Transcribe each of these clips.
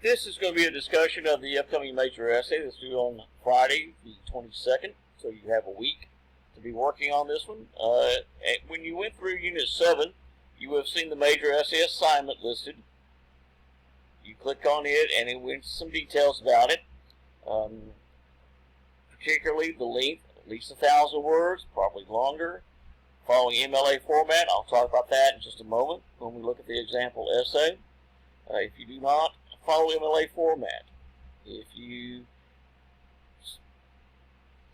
This is going to be a discussion of the upcoming major essay that's due on Friday, the 22nd, so you have a week to be working on this one. When you went through Unit 7, you have seen the major essay assignment listed. You click on it and it went into some details about it, particularly the length, at least 1,000 words, probably longer, following MLA format. I'll talk about that in just a moment when we look at the example essay. If you do not follow MLA format, if you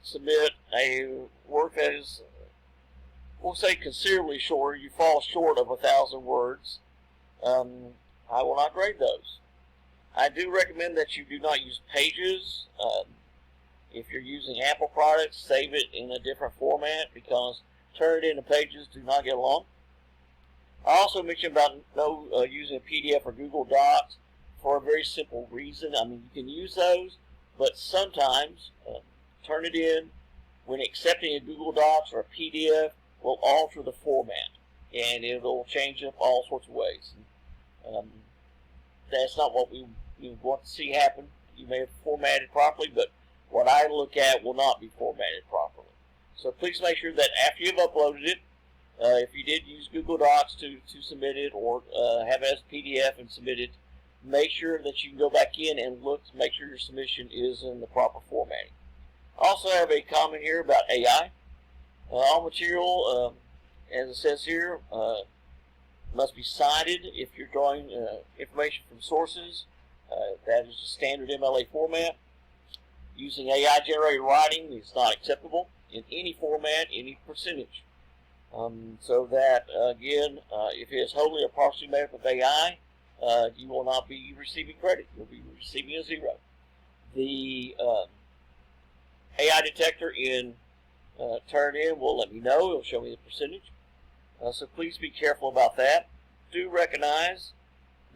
submit a work that is, we'll say considerably shorter, you fall short of 1,000 words, I will not grade those. I do recommend that you do not use pages. If you're using Apple products, save it in a different format, because turn it into pages do not get along. I also mentioned about using a PDF or Google Docs for a very simple reason. I mean, you can use those, but sometimes turn it in when accepting a Google Docs or a PDF will alter the format, and it will change up all sorts of ways. That's not what we want to see happen. You may have formatted properly, but what I look at will not be formatted properly. So please make sure that after you've uploaded it, if you did use Google Docs to submit it, or have it as a PDF and submit it, make sure that you can go back in and look to make sure your submission is in the proper formatting. I also have a comment here about AI. All material, as it says here, must be cited if you're drawing information from sources. That is the standard MLA format. Using AI-generated writing is not acceptable in any format, any percentage. So that, again, if it is wholly or partially made up of AI, you will not be receiving credit. You'll be receiving a 0. The AI detector in Turnitin will let me know. It'll show me the percentage. So please be careful about that. Do recognize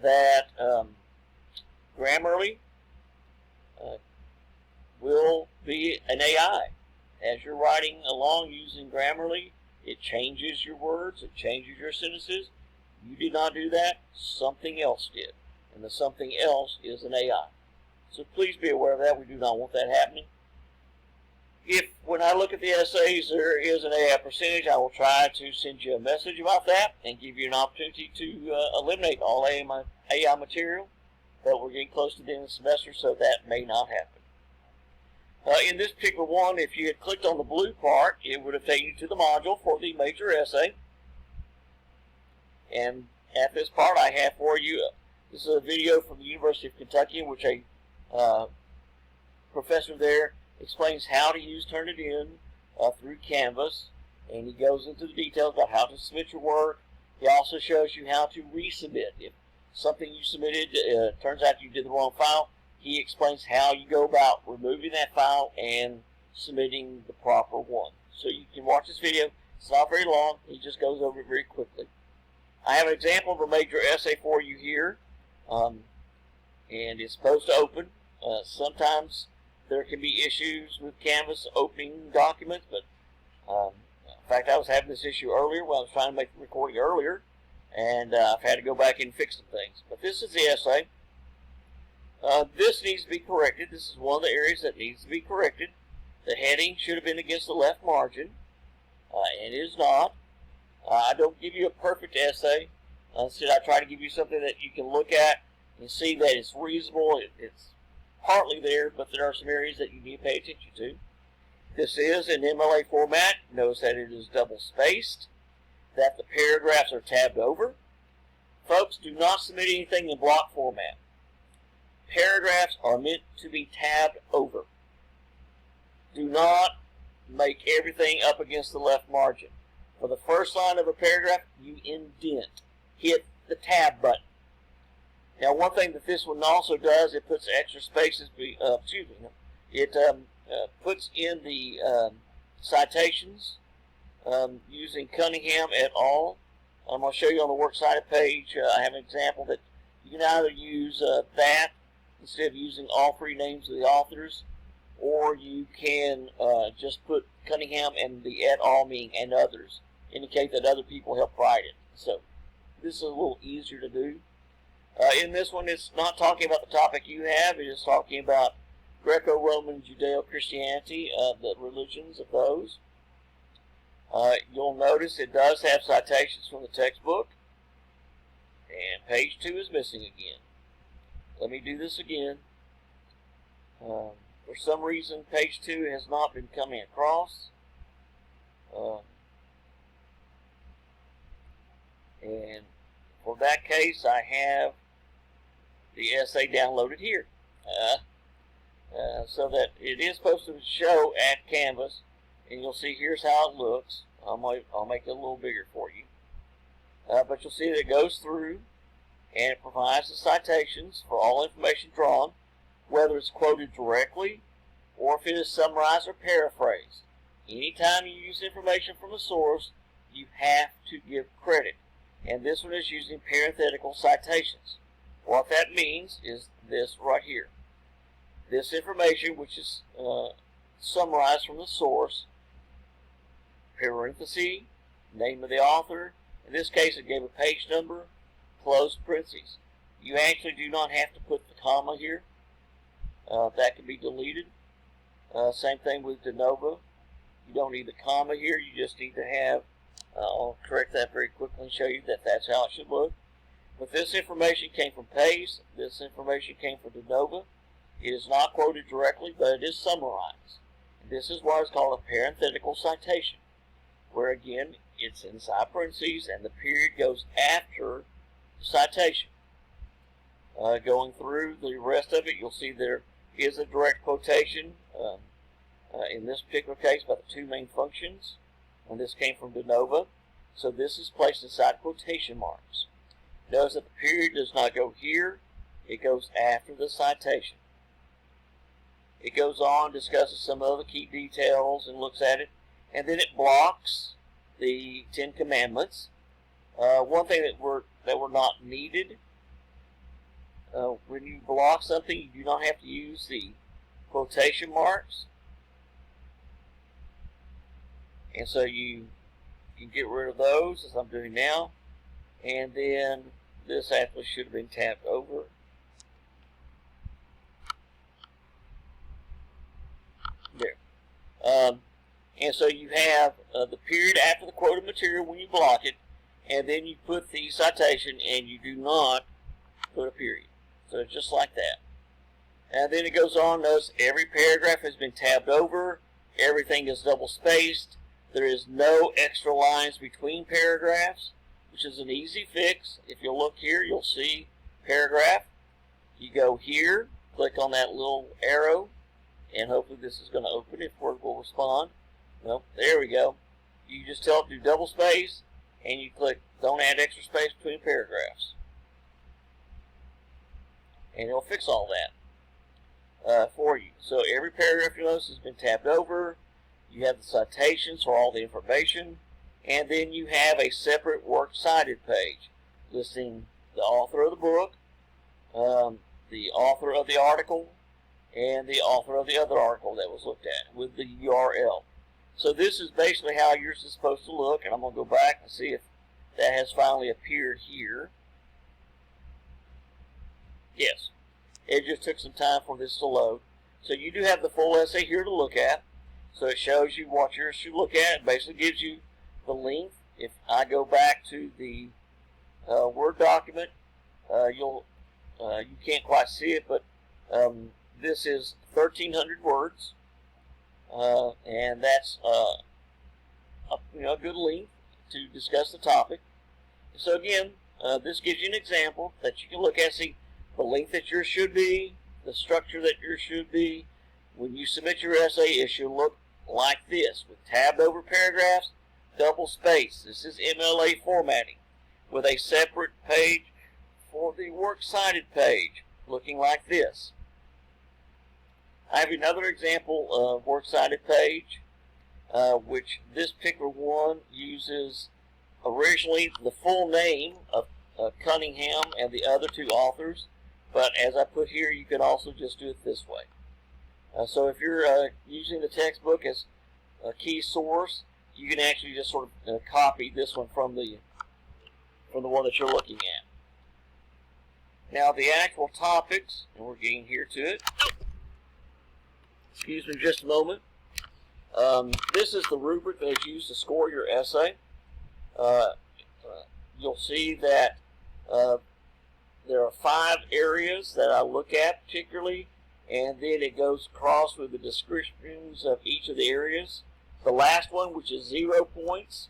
that Grammarly will be an AI. As you're writing along using Grammarly, it changes your words, it changes your sentences. You did not do that, something else did. And the something else is an AI. So please be aware of that. We do not want that happening. If, when I look at the essays, there is an AI percentage, I will try to send you a message about that and give you an opportunity to eliminate all AI material. But we're getting close to the end of the semester, so that may not happen. In this particular one, if you had clicked on the blue part, it would have taken you to the module for the major essay. And at this part, I have for you, this is a video from the University of Kentucky in which a professor there explains how to use Turnitin through Canvas. And he goes into the details about how to submit your work. He also shows you how to resubmit. If something you submitted turns out you did the wrong file, he explains how you go about removing that file and submitting the proper one. So you can watch this video. It's not very long. He just goes over it very quickly. I have an example of a major essay for you here, and it's supposed to open. Sometimes there can be issues with Canvas opening documents, but in fact, I was having this issue earlier when I was trying to make the recording earlier, and I've had to go back and fix some things. But this is the essay. This needs to be corrected. This is one of the areas that needs to be corrected. The heading should have been against the left margin, and it is not. I don't give you a perfect essay. Instead, I try to give you something that you can look at and see that it's reasonable. It's partly there, but there are some areas that you need to pay attention to. This is in MLA format. Notice that it is double-spaced, that the paragraphs are tabbed over. Folks, do not submit anything in block format. Paragraphs are meant to be tabbed over. Do not make everything up against the left margin. For the first line of a paragraph, you indent. Hit the tab button. Now, one thing that this one also does, it puts extra spaces, it puts in the citations using Cunningham et al. I'm going to show you on the works cited page. I have an example that you can either use that instead of using all 3 names of the authors, or you can just put Cunningham and the et al. Meaning and others, indicate that other people helped write it. So this is a little easier to do. In this one, it's not talking about the topic you have. It is talking about Greco-Roman Judeo-Christianity, the religions of those. You'll notice it does have citations from the textbook. And page 2 is missing again. Let me do this again. For some reason, page 2 has not been coming across. And for that case, I have the essay downloaded here. So that it is supposed to show at Canvas, and you'll see here's how it looks. I'll make it a little bigger for you. But you'll see that it goes through, and it provides the citations for all information drawn, whether it's quoted directly or if it is summarized or paraphrased. Anytime you use information from a source, you have to give credit. And this one is using parenthetical citations. What that means is this right here. This information, which is summarized from the source, parenthesis, name of the author. In this case, it gave a page number, close parentheses. You actually do not have to put the comma here. That can be deleted. Same thing with de novo. You don't need the comma here. You just need to have, I'll correct that very quickly and show you that that's how it should look. But this information came from Pace. This information came from de novo. It is not quoted directly, but it is summarized. And this is what is called a parenthetical citation, where again, it's inside parentheses and the period goes after the citation. Going through the rest of it, you'll see there is a direct quotation, in this particular case, by the two main functions. And this came from de novo. So this is placed inside quotation marks. Notice that the period does not go here. It goes after the citation. It goes on, discusses some other key details and looks at it. And then it blocks the 10 Commandments. One thing that were not needed, when you block something, you do not have to use the quotation marks. And so you can get rid of those, as I'm doing now. And then this actually should have been tabbed over. There. And so you have the period after the quoted material when you block it, and then you put the citation, and you do not put a period. So it's just like that. And then it goes on, notice every paragraph has been tabbed over, everything is double spaced, there is no extra lines between paragraphs, which is an easy fix. If you look here, you'll see paragraph. You go here, click on that little arrow, and hopefully this is going to open if Word will respond. Well, there we go. You just tell it to do double space, and you click don't add extra space between paragraphs. And it'll fix all that for you. So every paragraph you notice has been tabbed over. You have the citations for all the information. And then you have a separate works cited page listing the author of the book, the author of the article, and the author of the other article that was looked at with the URL. So this is basically how yours is supposed to look, and I'm going to go back and see if that has finally appeared here. Yes, it just took some time for this to load. So you do have the full essay here to look at. So it shows you what yours should look at. It basically gives you the length. If I go back to the Word document, you can't quite see it, but this is 1,300 words, and that's a good length to discuss the topic. So again, this gives you an example that you can look at, see the length that yours should be, the structure that yours should be. When you submit your essay, it should look like this, with tabbed over paragraphs, double space. This is MLA formatting, with a separate page for the works cited page, looking like this. I have another example of works cited page, which this particular one uses originally the full name of Cunningham and the other two authors, but as I put here, you can also just do it this way. So if you're using the textbook as a key source, you can actually just sort of copy this one from the one that you're looking at. Now the actual topics, and we're getting here to it. Excuse me just a moment. This is the rubric that is used to score your essay. You'll see that there are 5 areas that I look at particularly, and then it goes across with the descriptions of each of the areas. The last one, which is 0 points,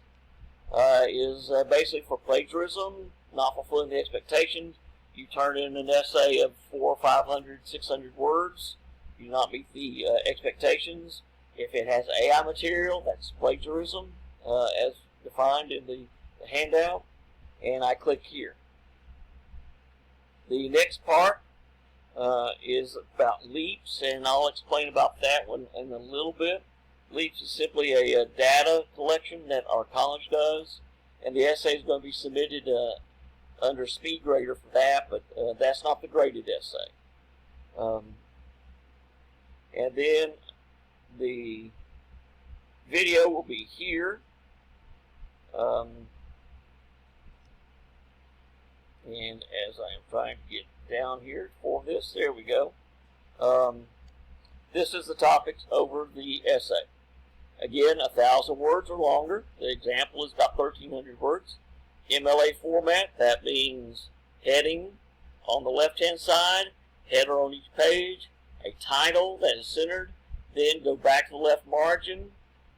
is basically for plagiarism, not fulfilling the expectations. You turn in an essay of 400, 500, 600 words. You do not meet the expectations. If it has AI material, that's plagiarism, as defined in the handout. And I click here. The next part is about LEAPS, and I'll explain about that one in a little bit. LEAPS is simply a data collection that our college does, and the essay is going to be submitted under SpeedGrader for that, but that's not the graded essay. And then the video will be here. And as I am trying to get down here for this, there we go. This is the topics over the essay. Again, 1,000 words or longer. The example is about 1,300 words. MLA format, that means heading on the left-hand side, header on each page, a title that is centered, then go back to the left margin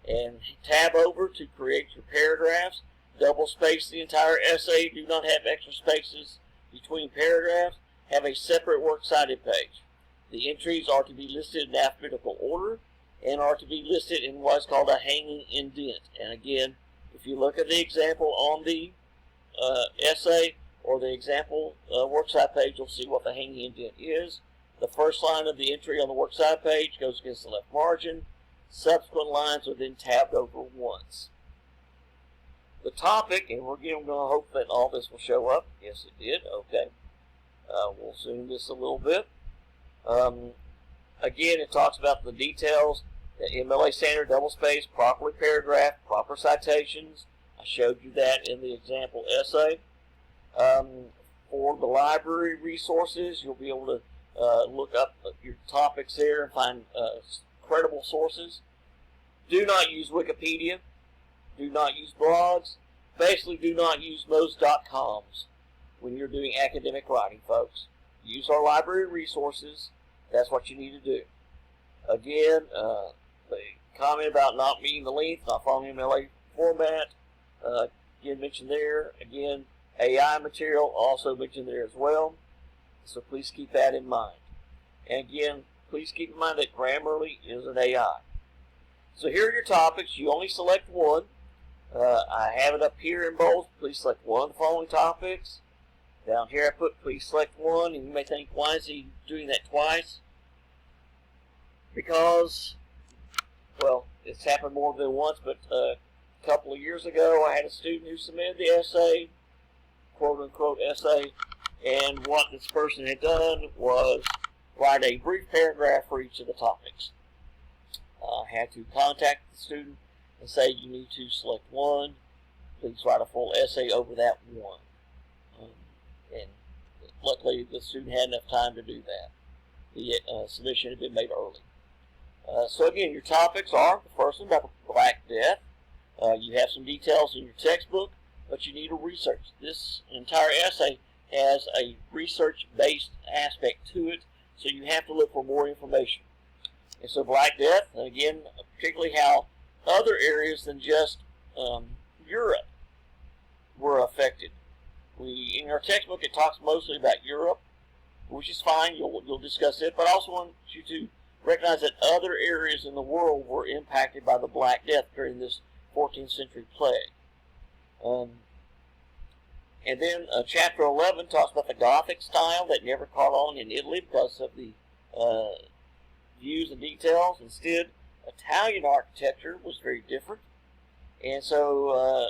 and tab over to create your paragraphs. Double space the entire essay. Do not have extra spaces between paragraphs. Have a separate works cited page. The entries are to be listed in alphabetical order and are to be listed in what's called a hanging indent. And again, if you look at the example on the essay or the example works cited page, you'll see what the hanging indent is. The first line of the entry on the works cited page goes against the left margin. Subsequent lines are then tabbed over once. The topic, and we're going to hope that all this will show up. Yes, it did. Okay. We'll zoom this a little bit. Again, it talks about the details, the MLA standard, double space, properly paragraphed, proper citations. I showed you that in the example essay. For the library resources, you'll be able to look up your topics there and find credible sources. Do not use Wikipedia. Do not use blogs. Basically, do not use most.coms when you're doing academic writing, folks. Use our library resources. That's what you need to do. Again, the comment about not meeting the length, not following MLA format, again mentioned there. Again, AI material also mentioned there as well. So please keep that in mind. And again, please keep in mind that Grammarly is an AI. So here are your topics. You only select one. I have it up here in bold. Please select one of the following topics. Down here I put please select one, and you may think, why is he doing that twice? Because, well, it's happened more than once, but a couple of years ago I had a student who submitted the essay, quote-unquote essay, and what this person had done was write a brief paragraph for each of the topics. I had to contact the student and say, you need to select one. Please write a full essay over that one. And luckily, the student had enough time to do that. The submission had been made early. So again, your topics are, the first one about the Black Death. You have some details in your textbook, but you need to research. This entire essay has a research-based aspect to it, so you have to look for more information. And so Black Death, and again, particularly how other areas than just Europe were affected. In our textbook, it talks mostly about Europe, which is fine. You'll discuss it, but I also want you to recognize that other areas in the world were impacted by the Black Death during this 14th century plague. And then chapter 11 talks about the Gothic style that never caught on in Italy because of the views and details. Instead, Italian architecture was very different. And so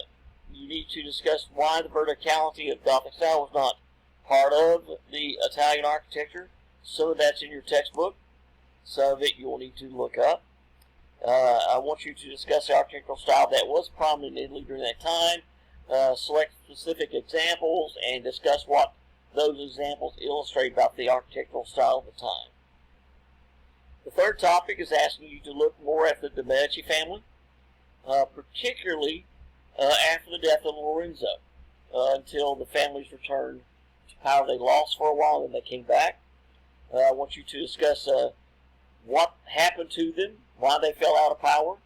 you need to discuss why the verticality of Gothic style was not part of the Italian architecture. Some of that's in your textbook. Some of it you will need to look up. I want you to discuss the architectural style that was prominent in Italy during that time. Select specific examples and discuss what those examples illustrate about the architectural style of the time. The third topic is asking you to look more at the de' Medici family, particularly after the death of Lorenzo, until the family's returned to power. They lost for a while and they came back. I want you to discuss what happened to them, why they fell out of power,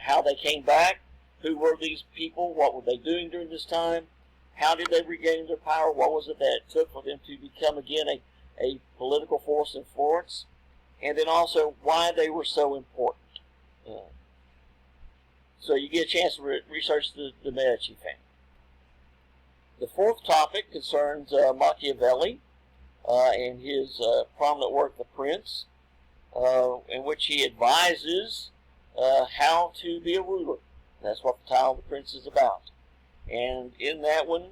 how they came back, who were these people, what were they doing during this time, how did they regain their power, what was it that it took for them to become again a political force in Florence, and then also why they were so important. So you get a chance to research the Medici family. The fourth topic concerns Machiavelli and his prominent work, The Prince, in which he advises how to be a ruler. That's what the title of The Prince is about. And in that one,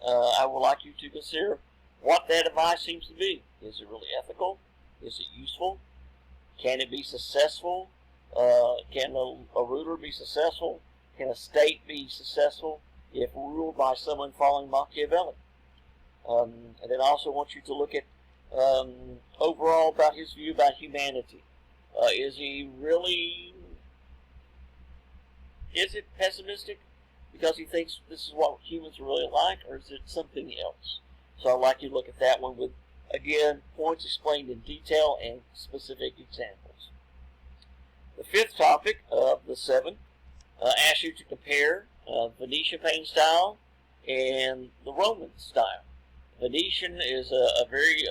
I would like you to consider what that advice seems to be. Is it really ethical? Is it useful? Can it be successful? Can a ruler be successful? Can a state be successful if ruled by someone following Machiavelli? And then I also want you to look at overall about his view about humanity. Is it pessimistic because he thinks this is what humans are really like, or is it something else? So I'd like you to look at that one with, again, points explained in detail and specific examples. The fifth topic of the 7 asks you to compare Venetian painting style and the Roman style. Venetian is a very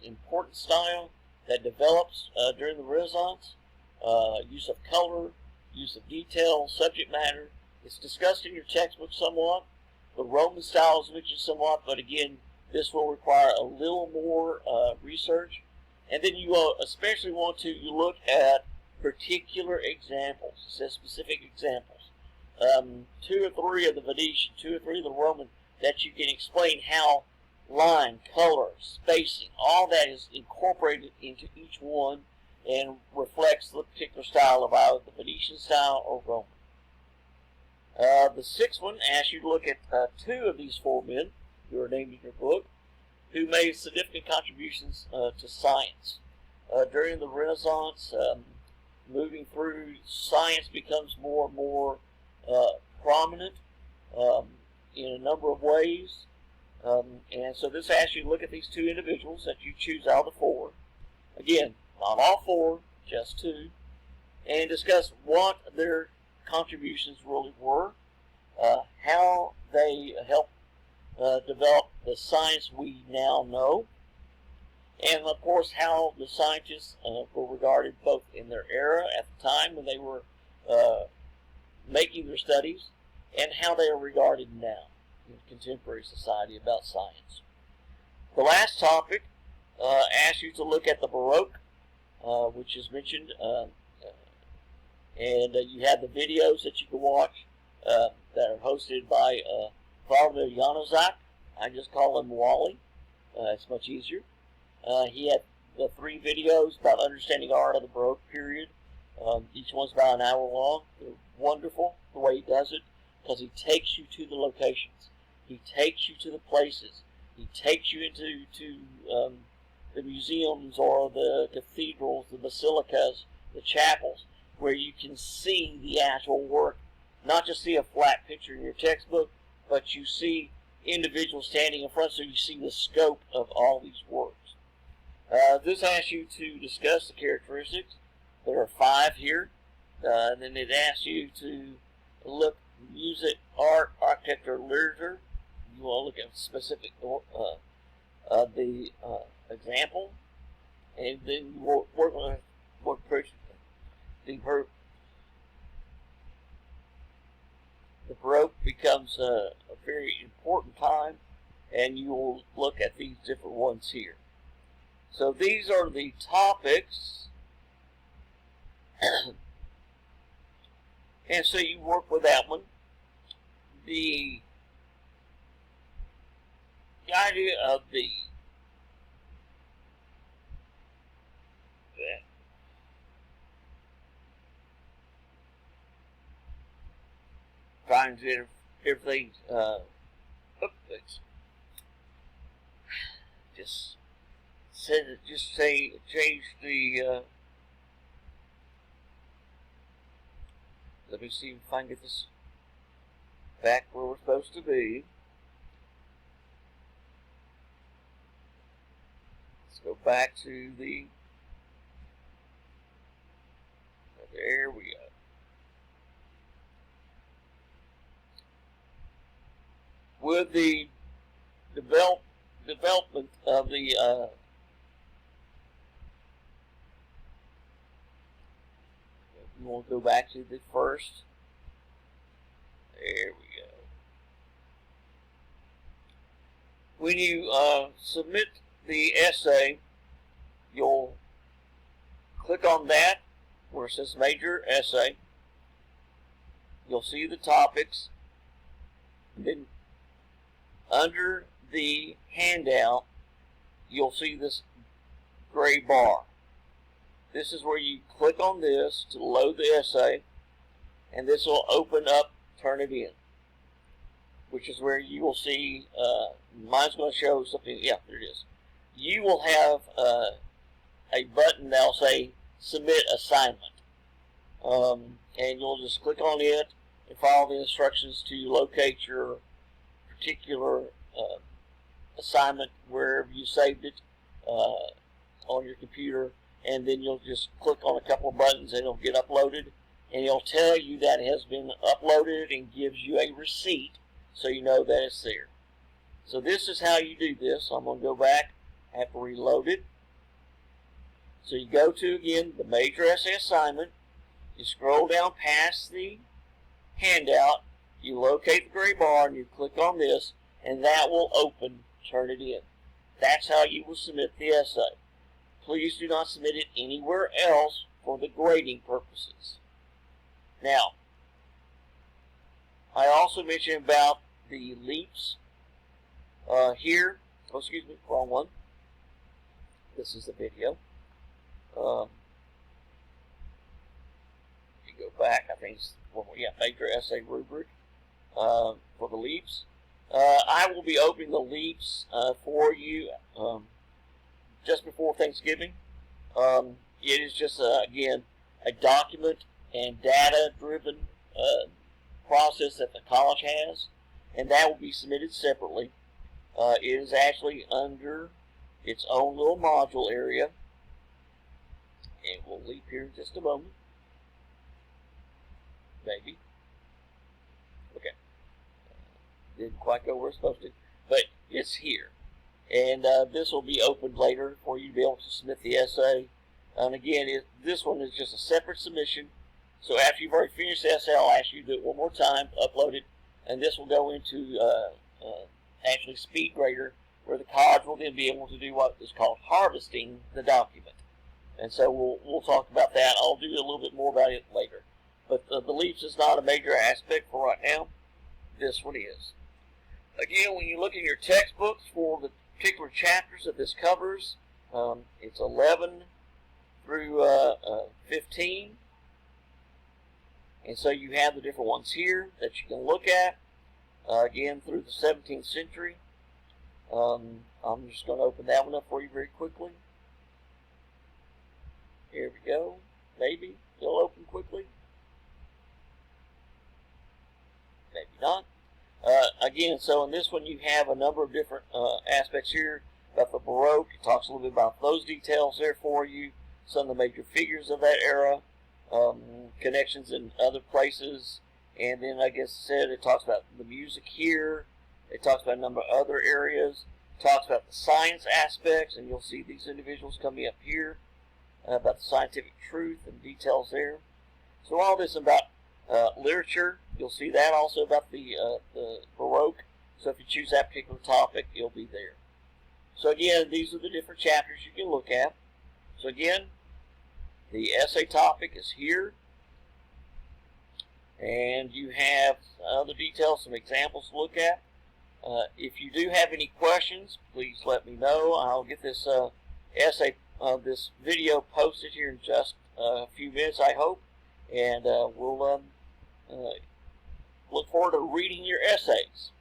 important style that develops during the Renaissance. Use of color, use of detail, subject matter. It's discussed in your textbook somewhat. The Roman style is mentioned somewhat, but again, this will require a little more research. And then you especially want to look at particular examples. It says specific examples. 2 or 3 of the Venetian, 2 or 3 of the Roman, that you can explain how line, color, spacing, all that is incorporated into each one and reflects the particular style of either the Venetian style or Roman. The 6th one asks you to look at 2 of these 4 men who are named in your book who made significant contributions to science. During the Renaissance, moving through, science becomes more and more prominent in a number of ways. And so this asks you to look at these 2 individuals that you choose out of the 4. Again, not all 4, just 2. And discuss what their contributions really were, how they helped develop the science we now know, and of course how the scientists were regarded both in their era at the time when they were making their studies, and how they are regarded now in contemporary society about science. The last topic asks you to look at the Baroque, which is mentioned, and you have the videos that you can watch that are hosted by Vladimir Januzak. I just call him Wally. It's much easier. He had the 3 videos about understanding art of the Baroque period. Each one's about an hour long. They're wonderful the way he does it, because he takes you to the locations. He takes you to the places. He takes you into the museums or the cathedrals, the basilicas, the chapels, where you can see the actual work. Not just see a flat picture in your textbook, but you see individuals standing in front, so you see the scope of all these works. This asks you to discuss the characteristics. There are 5 here. And then it asks you to look music, art, architecture, literature. You want to look at specific the example, and then you work on what the Baroque becomes a very important time, and you will look at these different ones here. So these are the topics, and so you work with that one. The idea of trying to get everything. practice. Just say change the. Let me see if I can get this back where we're supposed to be. Let's go back to the. There we go. With the development of the you want to go back to the first. There we go. When you submit the essay, you'll click on that where it says Major Essay. You'll see the topics. And then under the handout, you'll see this gray bar. This is where you click on this to load the essay, and this will open up Turnitin, which is where you will see, mine's going to show something, yeah, there it is. You will have a button that will say Submit Assignment, and you'll just click on it and follow the instructions to locate your particular assignment wherever you saved it on your computer, and then you'll just click on a couple of buttons and it'll get uploaded, and it'll tell you that it has been uploaded and gives you a receipt so you know that it's there. So this is how you do this. I'm going to go back. I have to reload it. So you go to, again, the Major Essay Assignment. You scroll down past the handout. You locate the gray bar and you click on this, and that will open Turnitin. That's how you will submit the essay. Please do not submit it anywhere else for the grading purposes. Now, I also mentioned about the LEAPS here. Oh, excuse me, wrong one. This is the video. You go back, I think it's, well, yeah, Major Essay Rubric for the LEAPS. I will be opening the LEAPS for you just before Thanksgiving. It is just, again, a document and data-driven process that the college has, and that will be submitted separately. It is actually under its own little module area, and we'll leave here in just a moment. Maybe. Okay. Didn't quite go where it's supposed to, but it's here. And this will be opened later for you to be able to submit the essay. And again, this one is just a separate submission. So after you've already finished the essay, I'll ask you to do it one more time, upload it, and this will go into actually SpeedGrader, where the college will then be able to do what is called harvesting the document. And so we'll talk about that. I'll do a little bit more about it later. But the LEAPS is not a major aspect for right now. This one is. Again, when you look in your textbooks for the particular chapters that this covers, it's 11 through 15. And so you have the different ones here that you can look at, again, through the 17th century. I'm just going to open that one up for you very quickly. Here we go. Maybe it'll open quickly. Maybe not. Again, so in this one you have a number of different aspects here about the Baroque. It talks a little bit about those details there for you. Some of the major figures of that era, connections in other places, and then I guess it talks about the music here. It talks about a number of other areas. It talks about the science aspects, and you'll see these individuals coming up here about the scientific truth and details there. So all this about literature, you'll see that also about the Baroque. So if you choose that particular topic, it'll be there. So again, these are the different chapters you can look at. So again, the essay topic is here. And you have other details, some examples to look at. If you do have any questions, please let me know. I'll get this essay, this video posted here in just a few minutes, I hope. And we'll look forward to reading your essays.